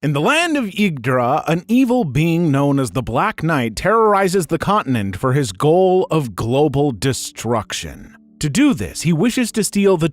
In the land of Yggdra, an evil being known as the Black Knight terrorizes the continent for his goal of global destruction. To do this, he wishes to steal the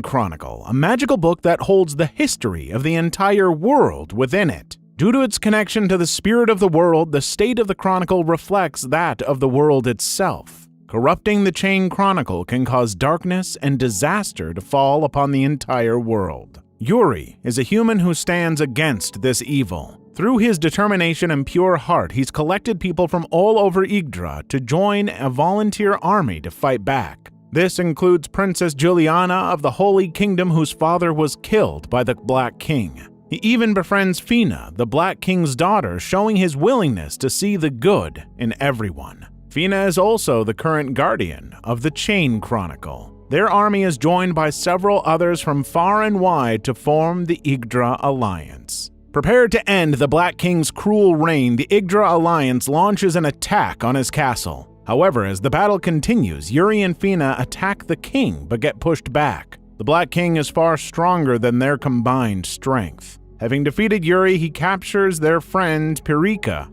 Chronicle, a magical book that holds the history of the entire world within it. Due to its connection to the spirit of the world, the state of the Chronicle reflects that of the world itself. Corrupting the Chronicle can cause darkness and disaster to fall upon the entire world. Yuri is a human who stands against this evil. Through his determination and pure heart, he's collected people from all over Yggdra to join a volunteer army to fight back. This includes Princess Juliana of the Holy Kingdom, whose father was killed by the Black King. He even befriends Fina, the Black King's daughter, showing his willingness to see the good in everyone. Fina is also the current guardian of the Chronicle. Their army is joined by several others from far and wide to form the Yggdra Alliance. Prepared to end the Black King's cruel reign, the Yggdra Alliance launches an attack on his castle. However, as the battle continues, Yuri and Fina attack the king but get pushed back. The Black King is far stronger than their combined strength. Having defeated Yuri, he captures their friend Pirika,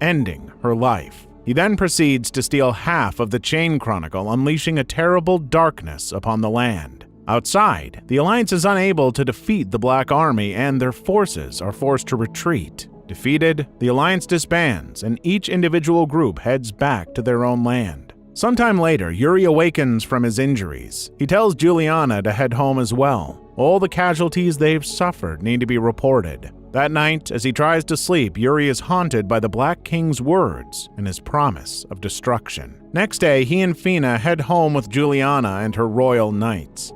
ending her life. He then proceeds to steal half of the Chronicle, unleashing a terrible darkness upon the land. Outside, the Alliance is unable to defeat the Black Army and their forces are forced to retreat. Defeated, the Alliance disbands and each individual group heads back to their own land. Sometime later, Yuri awakens from his injuries. He tells Juliana to head home as well. All the casualties they've suffered need to be reported. That night, as he tries to sleep, Yuri is haunted by the Black King's words and his promise of destruction. Next day, he and Fina head home with Juliana and her royal knights.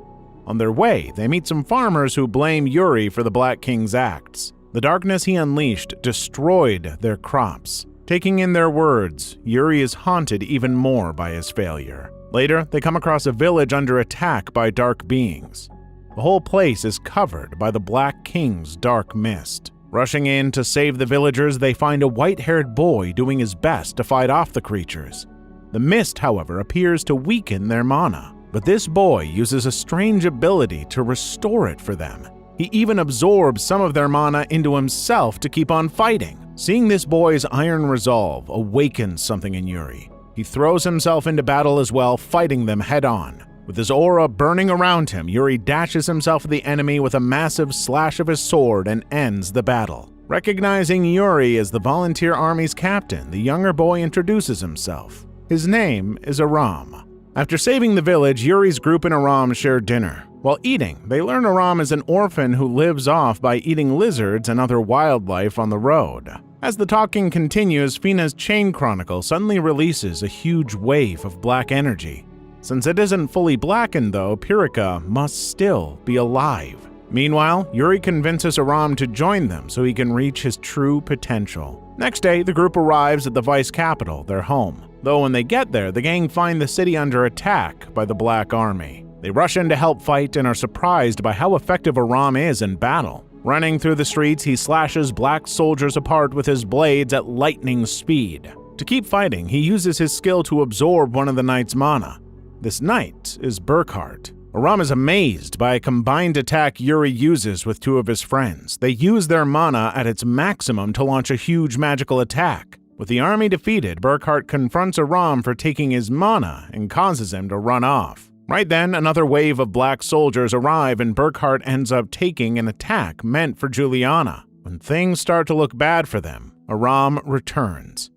On their way, they meet some farmers who blame Yuri for the Black King's acts. The darkness he unleashed destroyed their crops. Taking in their words, Yuri is haunted even more by his failure. Later, they come across a village under attack by dark beings. The whole place is covered by the Black King's dark mist. Rushing in to save the villagers, they find a white-haired boy doing his best to fight off the creatures. The mist, however, appears to weaken their mana, but this boy uses a strange ability to restore it for them. He even absorbs some of their mana into himself to keep on fighting. Seeing this boy's iron resolve awakens something in Yuri. He throws himself into battle as well, fighting them head-on. With his aura burning around him, Yuri dashes himself at the enemy with a massive slash of his sword and ends the battle. Recognizing Yuri as the volunteer army's captain, the younger boy introduces himself. His name is Aram. After saving the village, Yuri's group and Aram share dinner. While eating, they learn Aram is an orphan who lives off by eating lizards and other wildlife on the road. As the talking continues, Fina's Chronicle suddenly releases a huge wave of black energy. Since it isn't fully blackened though, Pirika must still be alive. Meanwhile, Yuri convinces Aram to join them so he can reach his true potential. Next day, the group arrives at the vice capital, their home. Though when they get there, the gang find the city under attack by the Black Army. They rush in to help fight and are surprised by how effective Aram is in battle. Running through the streets, he slashes black soldiers apart with his blades at lightning speed. To keep fighting, he uses his skill to absorb one of the knight's mana. This knight is Burkhart. Aram is amazed by a combined attack Yuri uses with two of his friends. They use their mana at its maximum to launch a huge magical attack. With the army defeated, Burkhart confronts Aram for taking his mana and causes him to run off. Right then, another wave of black soldiers arrive and Burkhart ends up taking an attack meant for Juliana. When things start to look bad for them, Aram returns.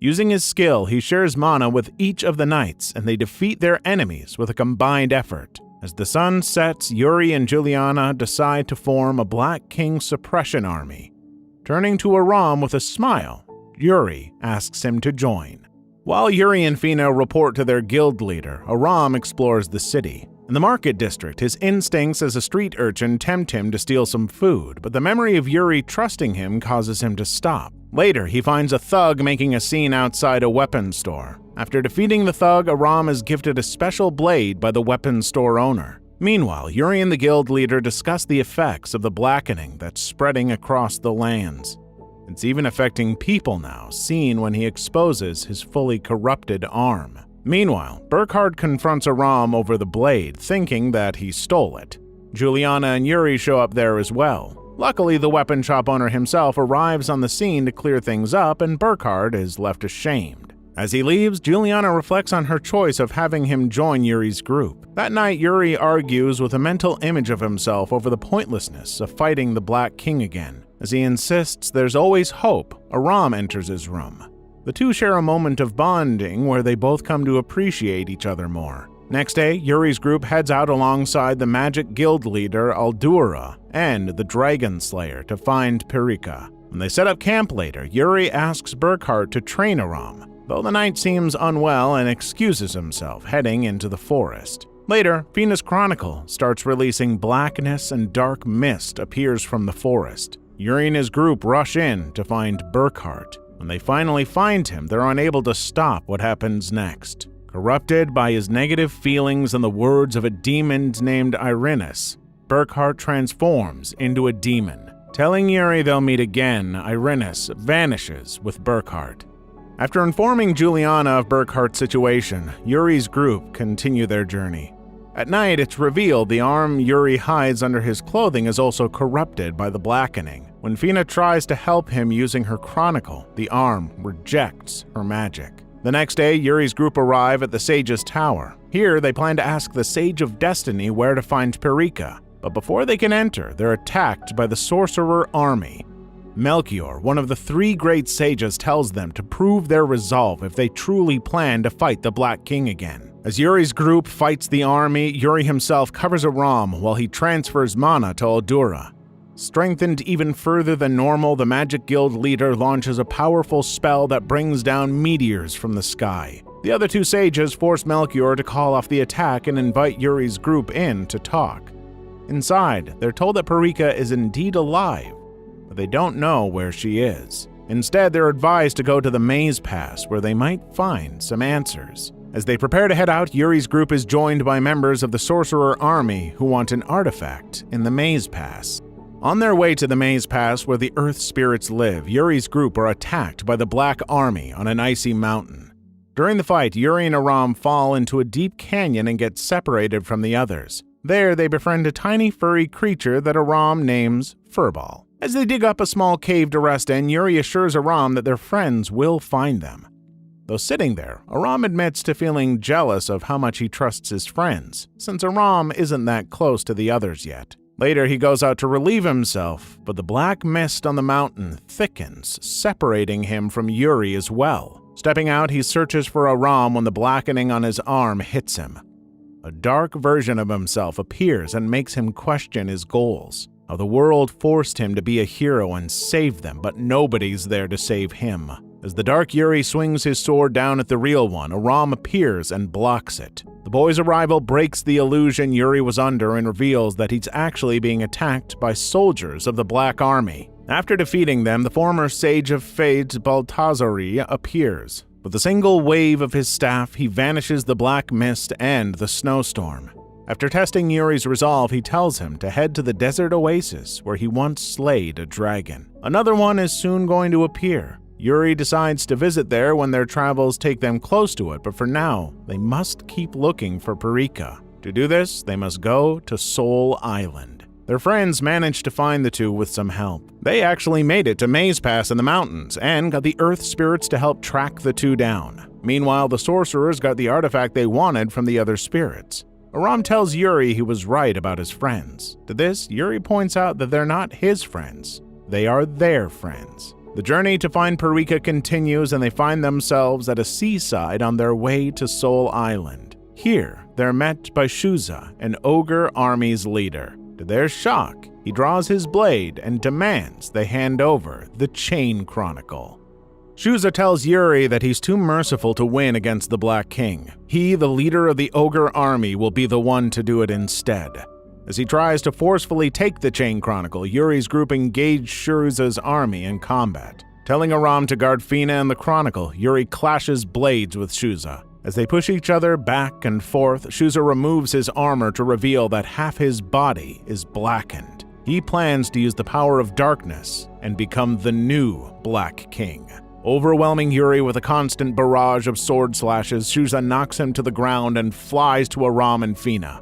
Using his skill, he shares mana with each of the knights and they defeat their enemies with a combined effort. As the sun sets, Yuri and Juliana decide to form a Black King suppression army. Turning to Aram with a smile, Yuri asks him to join. While Yuri and Fina report to their guild leader, Aram explores the city. In the market district, his instincts as a street urchin tempt him to steal some food, but the memory of Yuri trusting him causes him to stop. Later, he finds a thug making a scene outside a weapons store. After defeating the thug, Aram is gifted a special blade by the weapons store owner. Meanwhile, Yuri and the guild leader discuss the effects of the blackening that's spreading across the lands. It's even affecting people now, seen when he exposes his fully corrupted arm. Meanwhile, Burkhart confronts Aram over the blade, thinking that he stole it. Juliana and Yuri show up there as well. Luckily, the weapon shop owner himself arrives on the scene to clear things up, and Burkhardt is left ashamed. As he leaves, Juliana reflects on her choice of having him join Yuri's group. That night, Yuri argues with a mental image of himself over the pointlessness of fighting the Black King again. As he insists there's always hope, Aram enters his room. The two share a moment of bonding where they both come to appreciate each other more. Next day, Yuri's group heads out alongside the magic guild leader Aldura and the Dragon Slayer to find Perika. When they set up camp later, Yuri asks Burkhardt to train Aram, though the knight seems unwell and excuses himself, heading into the forest. Later, Fina's Chronicle starts releasing blackness and dark mist appears from the forest. Yuri and his group rush in to find Burkhardt. When they finally find him, they're unable to stop what happens next. Corrupted by his negative feelings and the words of a demon named Irenis, Burkhardt transforms into a demon. Telling Yuri they'll meet again, Irenis vanishes with Burkhardt. After informing Juliana of Burkhardt's situation, Yuri's group continue their journey. At night, it's revealed the arm Yuri hides under his clothing is also corrupted by the blackening. When Fina tries to help him using her Chronicle, the arm rejects her magic. The next day, Yuri's group arrive at the Sage's Tower. Here, they plan to ask the Sage of Destiny where to find Perika, but before they can enter, they're attacked by the Sorcerer army. Melchior, one of the three great sages, tells them to prove their resolve if they truly plan to fight the Black King again. As Yuri's group fights the army, Yuri himself covers Aram while he transfers mana to Aldura. Strengthened even further than normal, the Magic Guild leader launches a powerful spell that brings down meteors from the sky. The other two sages force Melchior to call off the attack and invite Yuri's group in to talk. Inside, they're told that Perika is indeed alive, but they don't know where she is. Instead, they're advised to go to the Maze Pass, where they might find some answers. As they prepare to head out, Yuri's group is joined by members of the Sorcerer army who want an artifact in the Maze Pass. On their way to the Maze Pass, where the Earth Spirits live, Yuri's group are attacked by the Black Army on an icy mountain. During the fight, Yuri and Aram fall into a deep canyon and get separated from the others. There, they befriend a tiny furry creature that Aram names Furball. As they dig up a small cave to rest in, Yuri assures Aram that their friends will find them. Though sitting there, Aram admits to feeling jealous of how much he trusts his friends, since Aram isn't that close to the others yet. Later, he goes out to relieve himself, but the black mist on the mountain thickens, separating him from Yuri as well. Stepping out, he searches for Aram when the blackening on his arm hits him. A dark version of himself appears and makes him question his goals. How the world forced him to be a hero and save them, but nobody's there to save him. As the dark Yuri swings his sword down at the real one, Aram appears and blocks it. The boy's arrival breaks the illusion Yuri was under and reveals that he's actually being attacked by soldiers of the Black Army. After defeating them, the former Sage of Fate Baltazari appears. With a single wave of his staff, he vanishes the black mist and the snowstorm. After testing Yuri's resolve, he tells him to head to the desert oasis where he once slayed a dragon. Another one is soon going to appear. Yuri decides to visit there when their travels take them close to it, but for now, they must keep looking for Perika. To do this, they must go to Soul Island. Their friends managed to find the two with some help. They actually made it to Maze Pass in the mountains and got the Earth Spirits to help track the two down. Meanwhile, the Sorcerers got the artifact they wanted from the other spirits. Aram tells Yuri he was right about his friends. To this, Yuri points out that they're not his friends. They are their friends. The journey to find Perika continues, and they find themselves at a seaside on their way to Soul Island. Here, they're met by Shuza, an ogre army's leader. To their shock, he draws his blade and demands they hand over the Chain Chronicle. Shuza tells Yuri that he's too merciful to win against the Black King. He, the leader of the ogre army, will be the one to do it instead. As he tries to forcefully take the Chain Chronicle, Yuri's group engage Shuza's army in combat. Telling Aram to guard Fina and the Chronicle, Yuri clashes blades with Shuza. As they push each other back and forth, Shuza removes his armor to reveal that half his body is blackened. He plans to use the power of darkness and become the new Black King. Overwhelming Yuri with a constant barrage of sword slashes, Shuza knocks him to the ground and flies to Aram and Fina.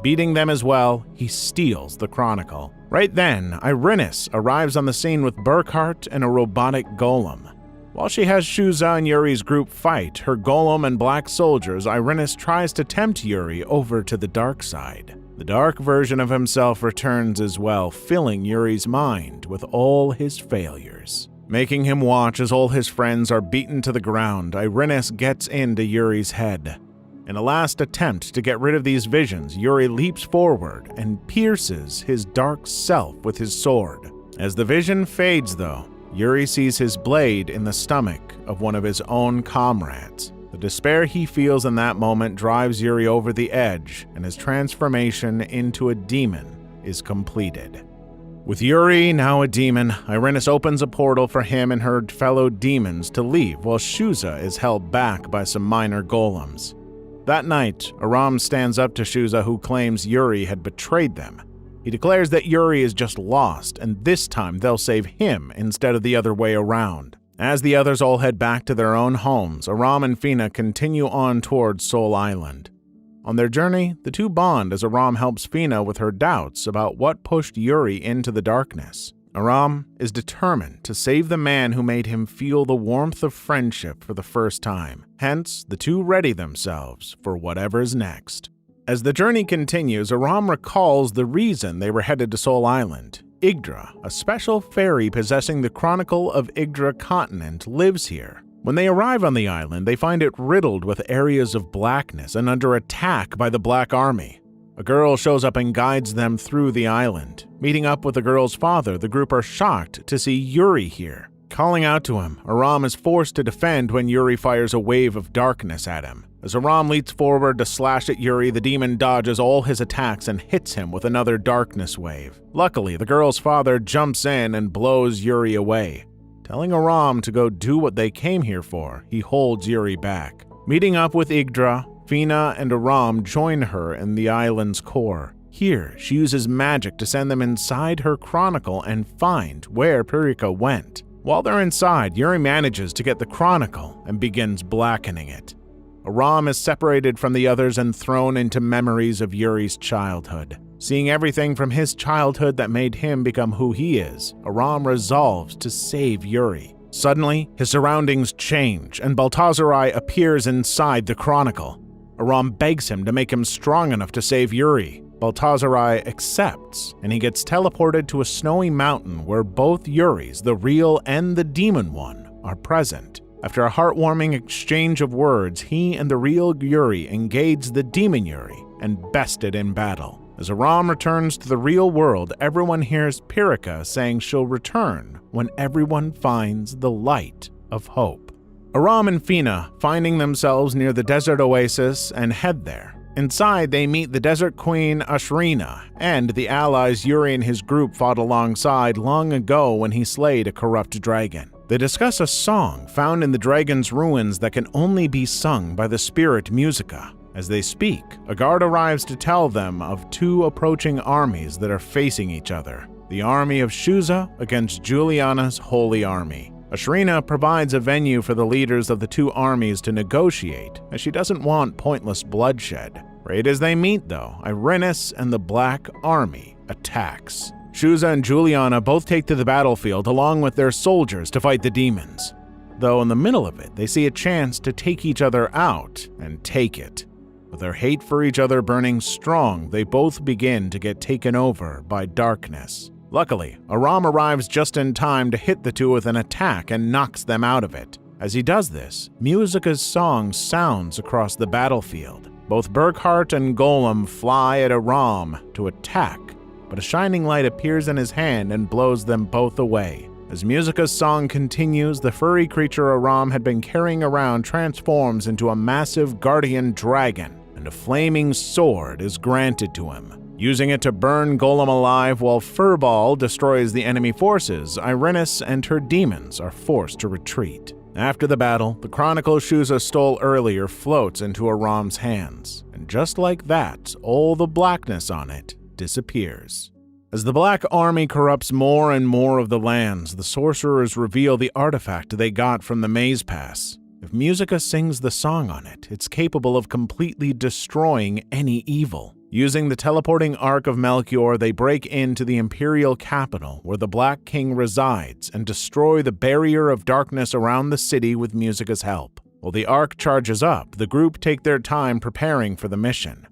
Beating them as well, he steals the Chronicle. Right then, Irenis arrives on the scene with Burkhart and a robotic golem. While she has Shuza and Yuri's group fight her golem and black soldiers, Irenis tries to tempt Yuri over to the dark side. The dark version of himself returns as well, filling Yuri's mind with all his failures. Making him watch as all his friends are beaten to the ground, Irenis gets into Yuri's head. In a last attempt to get rid of these visions, Yuri leaps forward and pierces his dark self with his sword. As the vision fades, though, Yuri sees his blade in the stomach of one of his own comrades. The despair he feels in that moment drives Yuri over the edge, and his transformation into a demon is completed. With Yuri now a demon, Irenis opens a portal for him and her fellow demons to leave while Shuza is held back by some minor golems. That night, Aram stands up to Shuza, who claims Yuri had betrayed them. He declares that Yuri is just lost, and this time they'll save him instead of the other way around. As the others all head back to their own homes, Aram and Fina continue on towards Soul Island. On their journey, the two bond as Aram helps Fina with her doubts about what pushed Yuri into the darkness. Aram is determined to save the man who made him feel the warmth of friendship for the first time. Hence, the two ready themselves for whatever's next. As the journey continues, Aram recalls the reason they were headed to Soul Island. Yggdra, a special fairy possessing the Chronicle of Yggdra continent, lives here. When they arrive on the island, they find it riddled with areas of blackness and under attack by the Black Army. A girl shows up and guides them through the island. Meeting up with the girl's father, the group are shocked to see Yuri here. Calling out to him, Aram is forced to defend when Yuri fires a wave of darkness at him. As Aram leaps forward to slash at Yuri, the demon dodges all his attacks and hits him with another darkness wave. Luckily, the girl's father jumps in and blows Yuri away. Telling Aram to go do what they came here for, he holds Yuri back. Meeting up with Yggdra, Fina and Aram join her in the island's core. Here, she uses magic to send them inside her chronicle and find where Pyrrhica went. While they're inside, Yuri manages to get the chronicle and begins blackening it. Aram is separated from the others and thrown into memories of Yuri's childhood. Seeing everything from his childhood that made him become who he is, Aram resolves to save Yuri. Suddenly, his surroundings change, and Baltasarai appears inside the chronicle. Aram begs him to make him strong enough to save Yuri. Baltasarai accepts, and he gets teleported to a snowy mountain where both Yuris, the real and the demon one, are present. After a heartwarming exchange of words, he and the real Yuri engage the demon Yuri and best it in battle. As Aram returns to the real world, everyone hears Pyrrhica saying she'll return when everyone finds the light of hope. Aram and Fina finding themselves near the desert oasis and head there. Inside, they meet the desert queen Ashrina and the allies Yuri and his group fought alongside long ago when he slayed a corrupt dragon. They discuss a song found in the dragon's ruins that can only be sung by the spirit Musica. As they speak, a guard arrives to tell them of two approaching armies that are facing each other. The army of Shuza against Juliana's holy army. Ashrina provides a venue for the leaders of the two armies to negotiate, as she doesn't want pointless bloodshed. Right as they meet, though, Irenis and the Black Army attacks. Shuza and Juliana both take to the battlefield along with their soldiers to fight the demons. Though in the middle of it, they see a chance to take each other out and take it. With their hate for each other burning strong, they both begin to get taken over by darkness. Luckily, Aram arrives just in time to hit the two with an attack and knocks them out of it. As he does this, Musica's song sounds across the battlefield. Both Burkhart and Golem fly at Aram to attack, but a shining light appears in his hand and blows them both away. As Musica's song continues, the furry creature Aram had been carrying around transforms into a massive guardian dragon, and a flaming sword is granted to him. Using it to burn Golem alive while Furball destroys the enemy forces, Irenis and her demons are forced to retreat. After the battle, the Chronicle Shuza stole earlier floats into Aram's hands, and just like that, all the blackness on it disappears. As the Black Army corrupts more and more of the lands, the sorcerers reveal the artifact they got from the Maze Pass. If Musica sings the song on it, it's capable of completely destroying any evil. Using the teleporting Ark of Melchior, they break into the Imperial capital where the Black King resides and destroy the barrier of darkness around the city with Musica's help. While the Ark charges up, the group take their time preparing for the mission.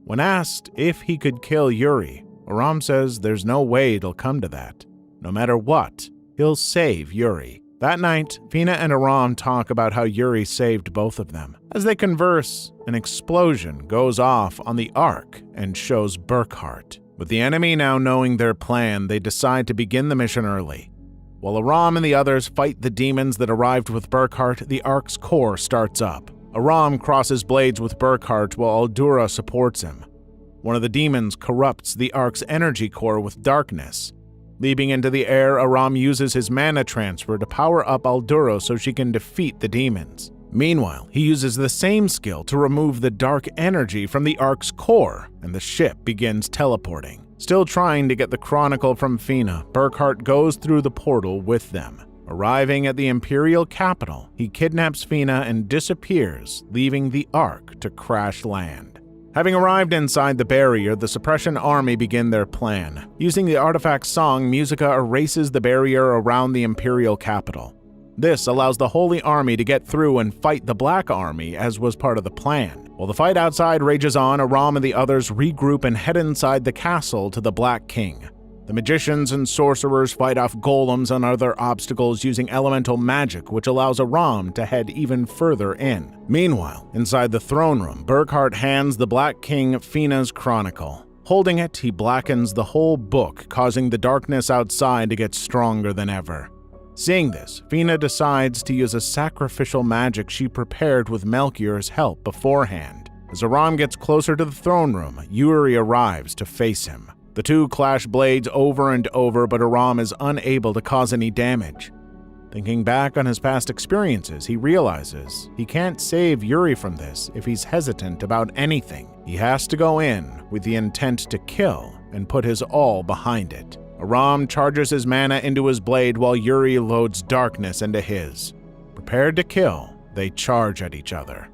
When asked if he could kill Yuri, Aram says there's no way it'll come to that. No matter what, he'll save Yuri. That night, Fina and Aram talk about how Yuri saved both of them. As they converse, an explosion goes off on the Ark and shows Burkhart. With the enemy now knowing their plan, they decide to begin the mission early. While Aram and the others fight the demons that arrived with Burkhart, the Ark's core starts up. Aram crosses blades with Burkhart while Yggdra supports him. One of the demons corrupts the Ark's energy core with darkness. Leaping into the air, Aram uses his mana transfer to power up Yggdra so she can defeat the demons. Meanwhile, he uses the same skill to remove the dark energy from the Ark's core, and the ship begins teleporting. Still trying to get the Chronicle from Fina, Burkhart goes through the portal with them. Arriving at the Imperial capital, he kidnaps Fina and disappears, leaving the Ark to crash land. Having arrived inside the barrier, the Suppression Army begin their plan. Using the artifact's song, Musica erases the barrier around the Imperial capital. This allows the Holy Army to get through and fight the Black Army, as was part of the plan. While the fight outside rages on, Aram and the others regroup and head inside the castle to the Black King. The magicians and sorcerers fight off golems and other obstacles using elemental magic, which allows Aram to head even further in. Meanwhile, inside the throne room, Burkhart hands the Black King Fina's Chronicle. Holding it, he blackens the whole book, causing the darkness outside to get stronger than ever. Seeing this, Fina decides to use a sacrificial magic she prepared with Melchior's help beforehand. As Aram gets closer to the throne room, Yuri arrives to face him. The two clash blades over and over, but Aram is unable to cause any damage. Thinking back on his past experiences, he realizes he can't save Yuri from this if he's hesitant about anything. He has to go in with the intent to kill and put his all behind it. Aram charges his mana into his blade while Yuri loads darkness into his. Prepared to kill, they charge at each other.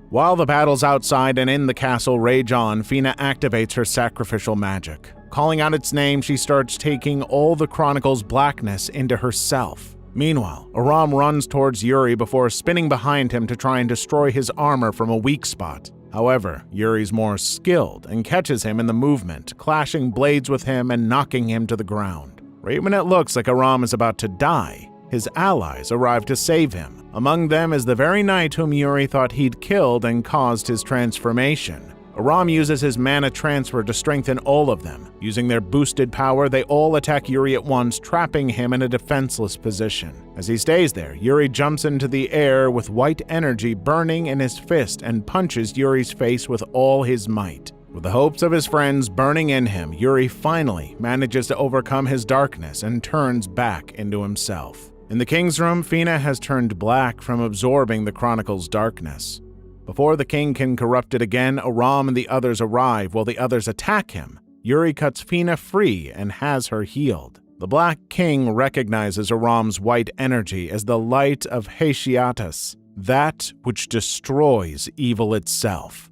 While the battles outside and in the castle rage on, Fina activates her sacrificial magic. Calling out its name, she starts taking all the Chronicle's blackness into herself. Meanwhile, Aram runs towards Yuri before spinning behind him to try and destroy his armor from a weak spot. However, Yuri's more skilled and catches him in the movement, clashing blades with him and knocking him to the ground. Right when it looks like Aram is about to die, his allies arrive to save him. Among them is the very knight whom Yuri thought he'd killed and caused his transformation. Aram uses his mana transfer to strengthen all of them. Using their boosted power, they all attack Yuri at once, trapping him in a defenseless position. As he stays there, Yuri jumps into the air with white energy burning in his fist and punches Yuri's face with all his might. With the hopes of his friends burning in him, Yuri finally manages to overcome his darkness and turns back into himself. In the king's room, Fina has turned black from absorbing the Chronicle's darkness. Before the king can corrupt it again, Aram and the others arrive while the others attack him. Yuri cuts Fina free and has her healed. The Black King recognizes Aram's white energy as the light of Heshiatus, that which destroys evil itself.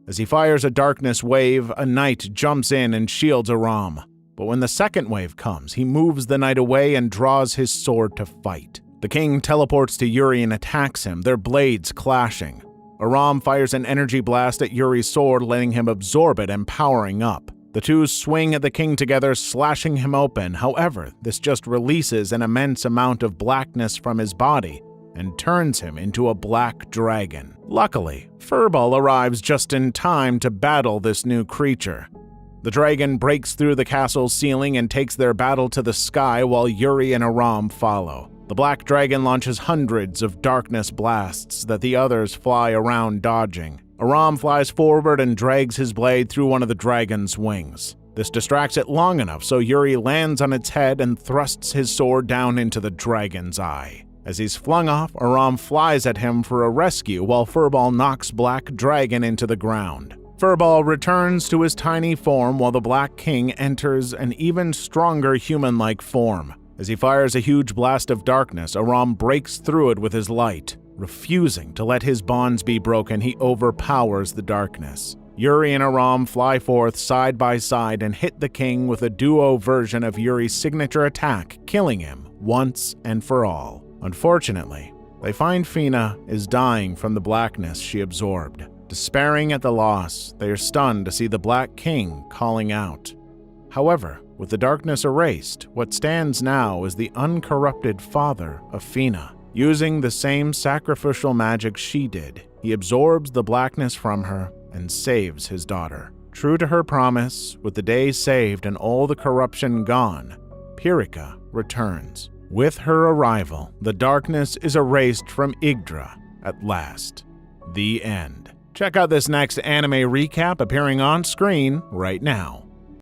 As he fires a darkness wave, a knight jumps in and shields Aram. But when the second wave comes, he moves the knight away and draws his sword to fight. The king teleports to Yuri and attacks him, their blades clashing. Aram fires an energy blast at Yuri's sword, letting him absorb it and powering up. The two swing at the king together, slashing him open. However, this just releases an immense amount of blackness from his body and turns him into a black dragon. Luckily, Furball arrives just in time to battle this new creature. The dragon breaks through the castle's ceiling and takes their battle to the sky while Yuri and Aram follow. The black dragon launches hundreds of darkness blasts that the others fly around dodging. Aram flies forward and drags his blade through one of the dragon's wings. This distracts it long enough so Yuri lands on its head and thrusts his sword down into the dragon's eye. As he's flung off, Aram flies at him for a rescue while Furball knocks Black Dragon into the ground. Furball returns to his tiny form while the Black King enters an even stronger human-like form. As he fires a huge blast of darkness, Aram breaks through it with his light. Refusing to let his bonds be broken, he overpowers the darkness. Yuri and Aram fly forth side by side and hit the king with a duo version of Yuri's signature attack, killing him once and for all. Unfortunately, they find Fina is dying from the blackness she absorbed. Despairing at the loss, they are stunned to see the Black King calling out. However, with the darkness erased, what stands now is the uncorrupted father of Fina. Using the same sacrificial magic she did, he absorbs the blackness from her and saves his daughter. True to her promise, with the day saved and all the corruption gone, Pyrrhica returns. With her arrival, the darkness is erased from Yggdra at last. The end. Check out this next anime recap appearing on screen right now.